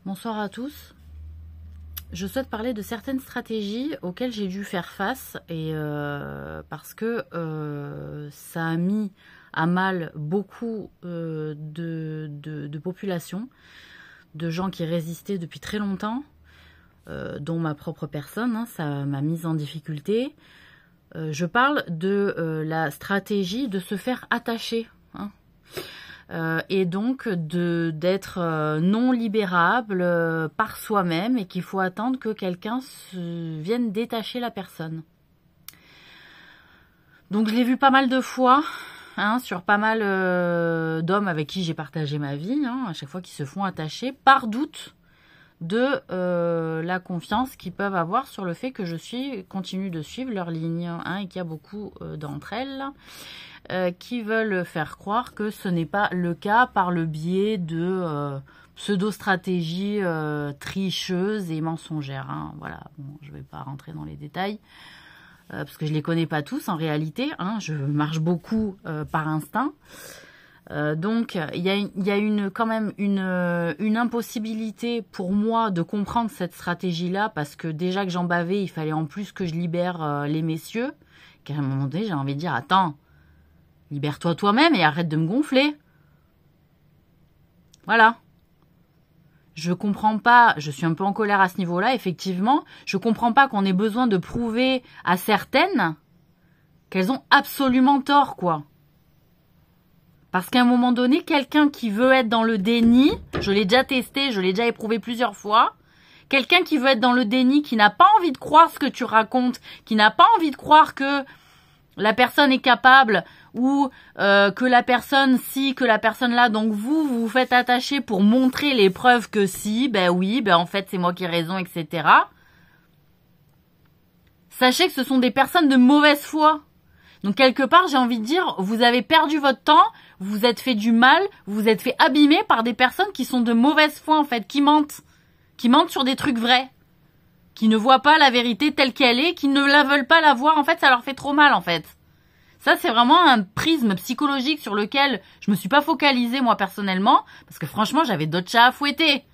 Bonsoir à tous. Je souhaite parler de certaines stratégies auxquelles j'ai dû faire face et parce que ça a mis à mal beaucoup de populations, de gens qui résistaient depuis très longtemps, dont ma propre personne, hein, ça m'a mise en difficulté. Je parle de la stratégie de se faire attacher, hein. Et donc d'être non libérable par soi-même et qu'il faut attendre que quelqu'un vienne détacher la personne. Donc je l'ai vu pas mal de fois, hein, sur pas mal d'hommes avec qui j'ai partagé ma vie, hein, à chaque fois qu'ils se font attacher par doute de la confiance qu'ils peuvent avoir sur le fait que je continue de suivre leur ligne, hein, et qu'il y a beaucoup d'entre elles qui veulent faire croire que ce n'est pas le cas par le biais de pseudo-stratégies tricheuses et mensongères, hein. Voilà, bon, je ne vais pas rentrer dans les détails parce que je ne les connais pas tous en réalité, hein. Je marche beaucoup par instinct. Donc il y a quand même une impossibilité pour moi de comprendre cette stratégie-là, parce que déjà que j'en bavais, il fallait en plus que je libère les messieurs. Qu'à un moment donné, j'ai envie de dire, attends, libère-toi toi-même et arrête de me gonfler. Voilà. Je comprends pas, je suis un peu en colère à ce niveau-là, effectivement. Je comprends pas qu'on ait besoin de prouver à certaines qu'elles ont absolument tort, quoi. Parce qu'à un moment donné, quelqu'un qui veut être dans le déni, je l'ai déjà testé, je l'ai déjà éprouvé plusieurs fois, quelqu'un qui veut être dans le déni, qui n'a pas envie de croire ce que tu racontes, qui n'a pas envie de croire que la personne est capable, ou que la personne si, que la personne là, donc vous vous faites attacher pour montrer les preuves que si, ben oui, ben en fait c'est moi qui ai raison, etc. Sachez que ce sont des personnes de mauvaise foi. Donc quelque part, j'ai envie de dire, vous avez perdu votre temps, vous vous êtes fait du mal, vous vous êtes fait abîmer par des personnes qui sont de mauvaise foi en fait, qui mentent sur des trucs vrais, qui ne voient pas la vérité telle qu'elle est, qui ne la veulent pas la voir, en fait ça leur fait trop mal en fait. Ça c'est vraiment un prisme psychologique sur lequel je me suis pas focalisée moi personnellement, parce que franchement j'avais d'autres chats à fouetter.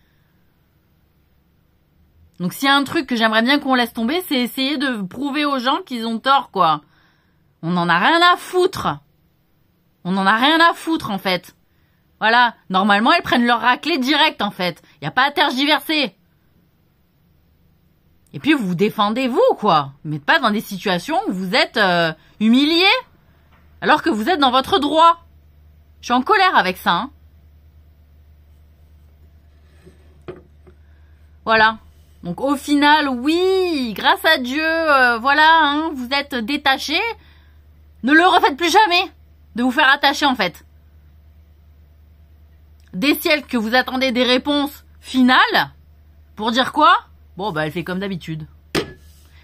Donc s'il y a un truc que j'aimerais bien qu'on laisse tomber, c'est essayer de prouver aux gens qu'ils ont tort, quoi. On en a rien à foutre. On en a rien à foutre, en fait. Voilà. Normalement, elles prennent leur raclée direct, en fait. Y a pas à tergiverser. Et puis, vous vous défendez, vous, quoi. Vous n'êtes pas dans des situations où vous êtes humilié, alors que vous êtes dans votre droit. Je suis en colère avec ça, hein. Voilà. Donc, au final, oui, grâce à Dieu, voilà, hein, vous êtes détachés. Ne le refaites plus jamais de vous faire attacher, en fait. Des siècles que vous attendez des réponses finales pour dire quoi? Bon, bah, elle fait comme d'habitude.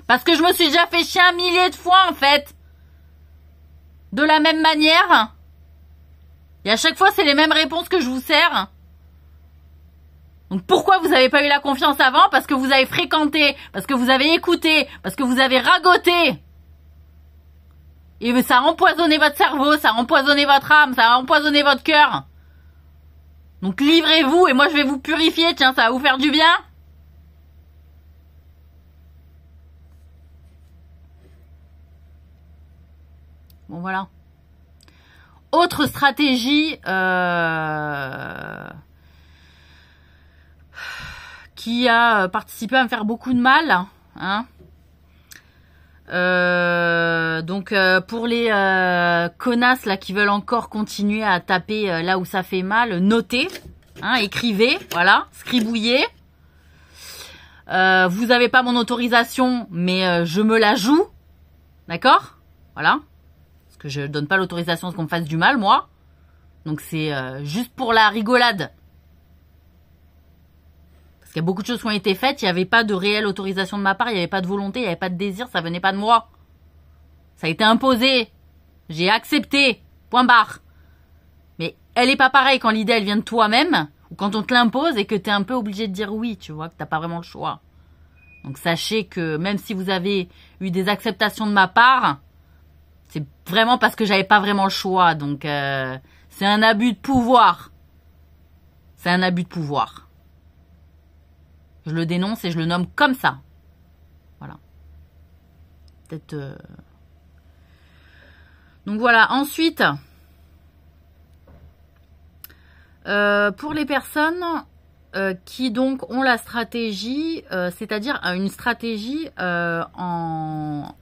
Parce que je me suis déjà fait chier un millier de fois, en fait. De la même manière. Et à chaque fois, c'est les mêmes réponses que je vous sers. Donc pourquoi vous n'avez pas eu la confiance avant? Parce que vous avez fréquenté, parce que vous avez écouté, parce que vous avez ragoté. Et ça a empoisonné votre cerveau, ça a empoisonné votre âme, ça a empoisonné votre cœur. Donc livrez-vous et moi je vais vous purifier, tiens, ça va vous faire du bien. Bon voilà. Autre stratégie qui a participé à me faire beaucoup de mal, hein. Donc pour les connasses là qui veulent encore continuer à taper là où ça fait mal, notez, hein, écrivez, voilà, scribouillez. Vous avez pas mon autorisation, mais je me la joue, d'accord, voilà, parce que je donne pas l'autorisation à ce qu'on me fasse du mal, moi. Donc c'est juste pour la rigolade. Parce qu'il y a beaucoup de choses qui ont été faites, il n'y avait pas de réelle autorisation de ma part, il n'y avait pas de volonté, il n'y avait pas de désir, ça venait pas de moi. Ça a été imposé. J'ai accepté. Point barre. Mais elle est pas pareille quand l'idée elle vient de toi-même, ou quand on te l'impose et que t'es un peu obligé de dire oui, tu vois, que t'as pas vraiment le choix. Donc sachez que même si vous avez eu des acceptations de ma part, c'est vraiment parce que j'avais pas vraiment le choix. Donc c'est un abus de pouvoir. C'est un abus de pouvoir. Je le dénonce et je le nomme comme ça. Voilà. Peut-être... Donc voilà. Ensuite, pour les personnes qui donc ont la stratégie, c'est-à-dire une stratégie en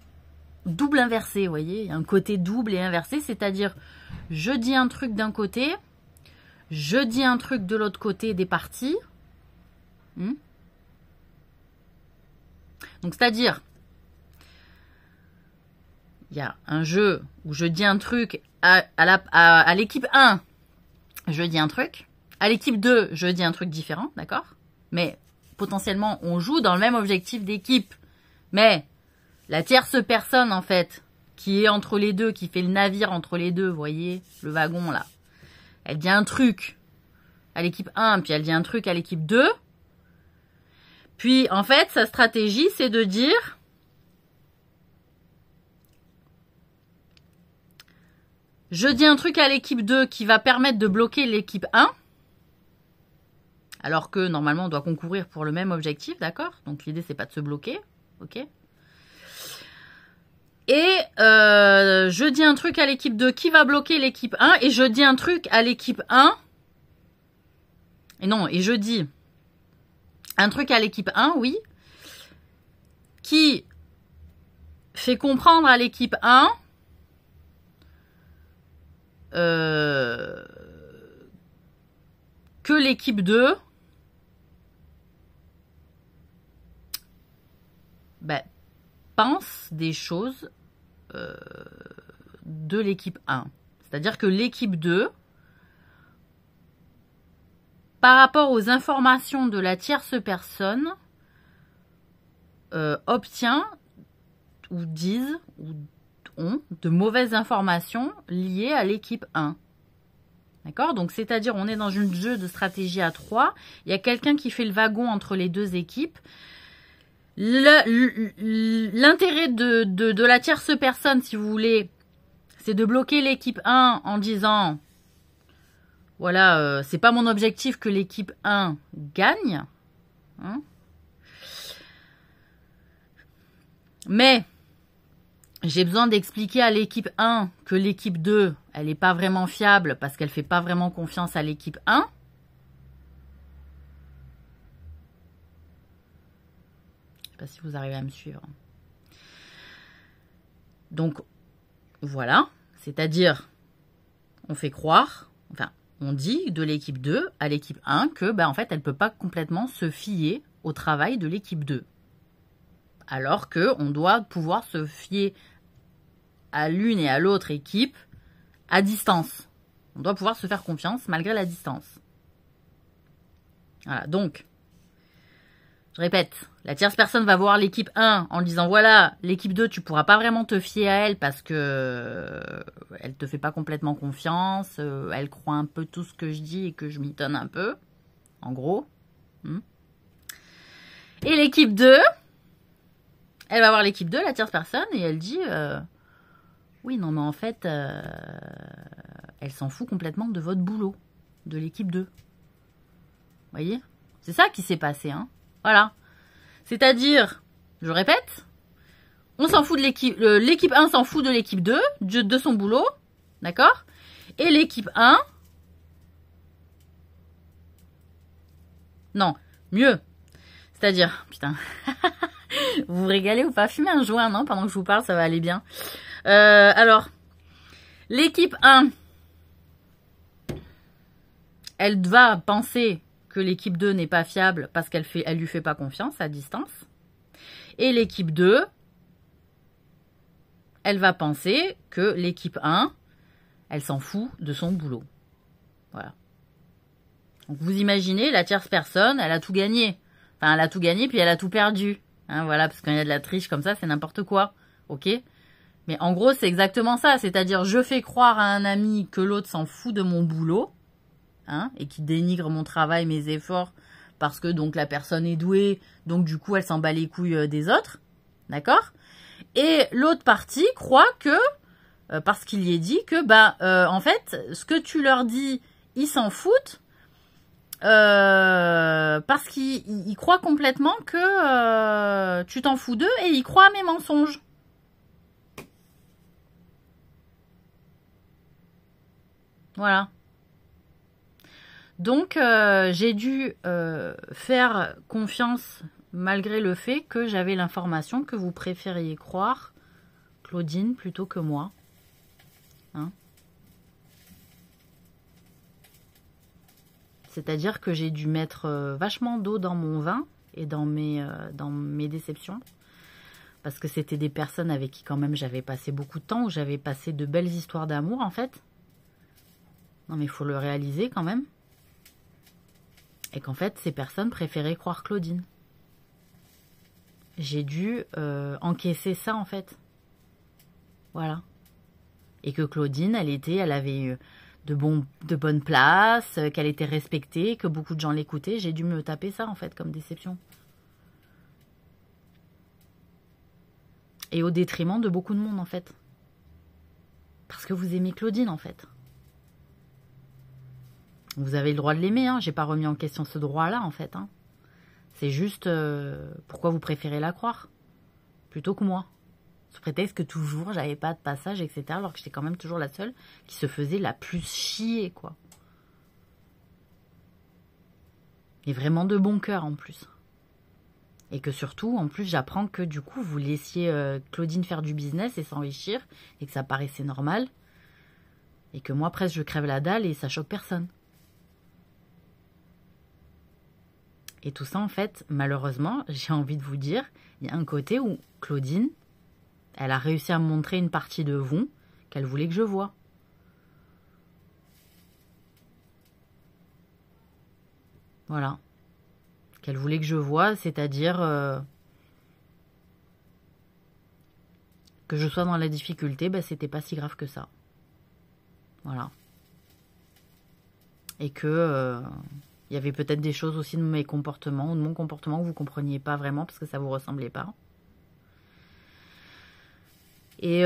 double inversé, vous voyez, il y a un côté double et inversé, c'est-à-dire je dis un truc d'un côté, je dis un truc de l'autre côté des parties. Donc c'est-à-dire, il y a un jeu où je dis un truc à l'équipe 1, je dis un truc. À l'équipe 2, je dis un truc différent, d'accord? Mais potentiellement, on joue dans le même objectif d'équipe. Mais la tierce personne, en fait, qui est entre les deux, qui fait le navire entre les deux, vous voyez, le wagon, là. Elle dit un truc à l'équipe 1, puis elle dit un truc à l'équipe 2. Puis, en fait, sa stratégie, c'est de dire... Je dis un truc à l'équipe 2 qui va permettre de bloquer l'équipe 1. Alors que, normalement, on doit concourir pour le même objectif, d'accord? Donc, l'idée, c'est pas de se bloquer, ok? Et je dis un truc à l'équipe 2 qui va bloquer l'équipe 1. Et je dis un truc à l'équipe 1. Et je dis un truc à l'équipe 1, oui. Qui fait comprendre à l'équipe 1 que l'équipe 2 pense des choses de l'équipe 1. C'est-à-dire que l'équipe 2, par rapport aux informations de la tierce personne, obtient ou disent ou ont de mauvaises informations liées à l'équipe 1. D'accord? Donc, c'est-à-dire, on est dans un jeu de stratégie à 3. Il y a quelqu'un qui fait le wagon entre les deux équipes. L'intérêt de la tierce personne, si vous voulez, c'est de bloquer l'équipe 1 en disant, voilà, c'est pas mon objectif que l'équipe 1 gagne. Hein? Mais j'ai besoin d'expliquer à l'équipe 1 que l'équipe 2, elle n'est pas vraiment fiable parce qu'elle ne fait pas vraiment confiance à l'équipe 1. Je ne sais pas si vous arrivez à me suivre. Donc, voilà. C'est-à-dire, on fait croire, enfin, on dit de l'équipe 2 à l'équipe 1 que, en fait, elle ne peut pas complètement se fier au travail de l'équipe 2. Alors qu'on doit pouvoir se fier à l'une et à l'autre équipe à distance. On doit pouvoir se faire confiance malgré la distance. Voilà, donc, je répète, la tierce personne va voir l'équipe 1 en disant, voilà, l'équipe 2, tu pourras pas vraiment te fier à elle parce que elle te fait pas complètement confiance, elle croit un peu tout ce que je dis et que je mitonne un peu, en gros. Et l'équipe 2... elle va voir l'équipe 2, la tierce personne, et elle dit oui, non, mais en fait, elle s'en fout complètement de votre boulot, de l'équipe 2. Vous voyez? C'est ça qui s'est passé, hein. Voilà. C'est-à-dire, je répète, on s'en fout de l'équipe 1 s'en fout de l'équipe 2, de son boulot, d'accord? Et l'équipe 1, non, mieux. C'est-à-dire, putain... Vous vous régalez ou pas? Fumez un joint, non? Pendant que je vous parle, ça va aller bien. Alors, l'équipe 1, elle va penser que l'équipe 2 n'est pas fiable parce qu'elle lui fait pas confiance à distance. Et l'équipe 2, elle va penser que l'équipe 1, elle s'en fout de son boulot. Voilà. Donc vous imaginez, la tierce personne, elle a tout gagné. Enfin, elle a tout gagné, puis elle a tout perdu. Hein, voilà, parce qu'il y a de la triche comme ça, c'est n'importe quoi. Ok? Mais en gros, c'est exactement ça. C'est-à-dire, je fais croire à un ami que l'autre s'en fout de mon boulot, hein, et qui dénigre mon travail, mes efforts, parce que donc la personne est douée, donc du coup, elle s'en bat les couilles des autres. D'accord? Et l'autre partie croit que, parce qu'il y est dit que, en fait, ce que tu leur dis, ils s'en foutent, parce qu'ils croient complètement que tu t'en fous d'eux et ils croient à mes mensonges. Voilà. Donc, j'ai dû faire confiance malgré le fait que j'avais l'information que vous préfériez croire Claudine plutôt que moi. Hein? C'est-à-dire que j'ai dû mettre vachement d'eau dans mon vin et dans mes déceptions. Parce que c'était des personnes avec qui quand même j'avais passé beaucoup de temps, où j'avais passé de belles histoires d'amour en fait. Non mais il faut le réaliser quand même. Et qu'en fait, ces personnes préféraient croire Claudine. J'ai dû encaisser ça en fait. Voilà. Et que Claudine, elle avait eu de bonnes places, qu'elle était respectée, que beaucoup de gens l'écoutaient. J'ai dû me taper ça en fait comme déception. Et au détriment de beaucoup de monde en fait. Parce que vous aimez Claudine en fait. Vous avez le droit de l'aimer, hein. J'ai pas remis en question ce droit-là, en fait. Hein. C'est juste pourquoi vous préférez la croire plutôt que moi. Sous prétexte que toujours, j'avais pas de passage, etc. Alors que j'étais quand même toujours la seule qui se faisait la plus chier, quoi. Et vraiment de bon cœur, en plus. Et que surtout, en plus, j'apprends que du coup, vous laissiez Claudine faire du business et s'enrichir, et que ça paraissait normal. Et que moi, presque, je crève la dalle et ça choque personne. Et tout ça, en fait, malheureusement, j'ai envie de vous dire, il y a un côté où Claudine, elle a réussi à me montrer une partie de vous qu'elle voulait que je voie. Voilà. Qu'elle voulait que je voie, c'est-à-dire que je sois dans la difficulté, ben, c'était pas si grave que ça. Voilà. Et que... il y avait peut-être des choses aussi de mes comportements ou de mon comportement que vous ne compreniez pas vraiment parce que ça ne vous ressemblait pas. Et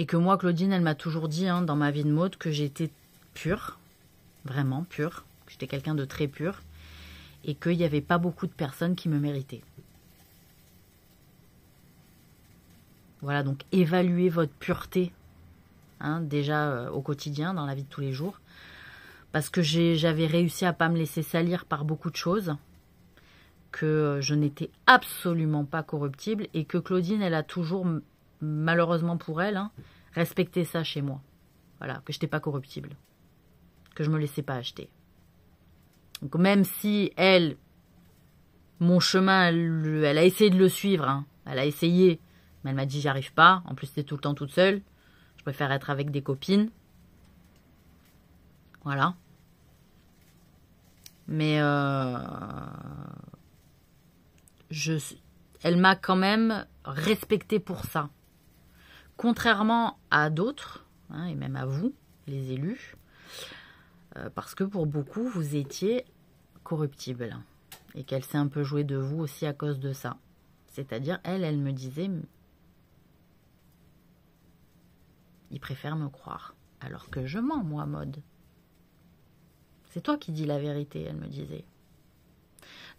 que moi, Claudine, elle m'a toujours dit hein, dans ma vie de mode que j'étais pure, vraiment pure, que j'étais quelqu'un de très pur et qu'il n'y avait pas beaucoup de personnes qui me méritaient. Voilà, donc évaluez votre pureté. Hein, déjà au quotidien, dans la vie de tous les jours. Parce que j'avais réussi à pas me laisser salir par beaucoup de choses. Que je n'étais absolument pas corruptible. Et que Claudine, elle a toujours, malheureusement pour elle, hein, respecté ça chez moi. Voilà, que je n'étais pas corruptible. Que je me laissais pas acheter. Donc même si elle, mon chemin, elle a essayé de le suivre. Hein, elle a essayé. Mais elle m'a dit, j'y arrive pas. En plus, t'es tout le temps toute seule. Je préfère être avec des copines. Voilà. Mais elle m'a quand même respectée pour ça. Contrairement à d'autres, hein, et même à vous, les élus, parce que pour beaucoup, vous étiez corruptible. Et qu'elle s'est un peu jouée de vous aussi à cause de ça. C'est-à-dire, elle me disait... Il préfère me croire. Alors que je mens, moi, Maude. C'est toi qui dis la vérité, elle me disait.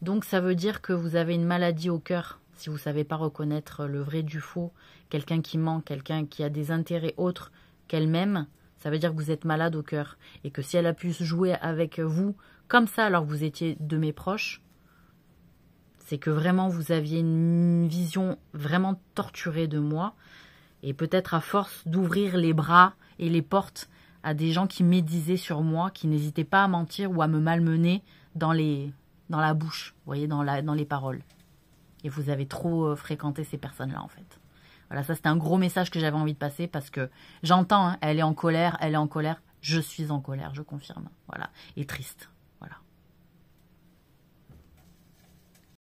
Donc, ça veut dire que vous avez une maladie au cœur, si vous ne savez pas reconnaître le vrai du faux. Quelqu'un qui ment, quelqu'un qui a des intérêts autres qu'elle-même, ça veut dire que vous êtes malade au cœur. Et que si elle a pu jouer avec vous comme ça, alors que vous étiez de mes proches, c'est que vraiment, vous aviez une vision vraiment torturée de moi. Et peut-être à force d'ouvrir les bras et les portes à des gens qui médisaient sur moi, qui n'hésitaient pas à mentir ou à me malmener dans la bouche, vous voyez, dans les paroles. Et vous avez trop fréquenté ces personnes-là, en fait. Voilà, ça c'était un gros message que j'avais envie de passer parce que j'entends, hein, elle est en colère, je suis en colère, je confirme. Voilà, et triste.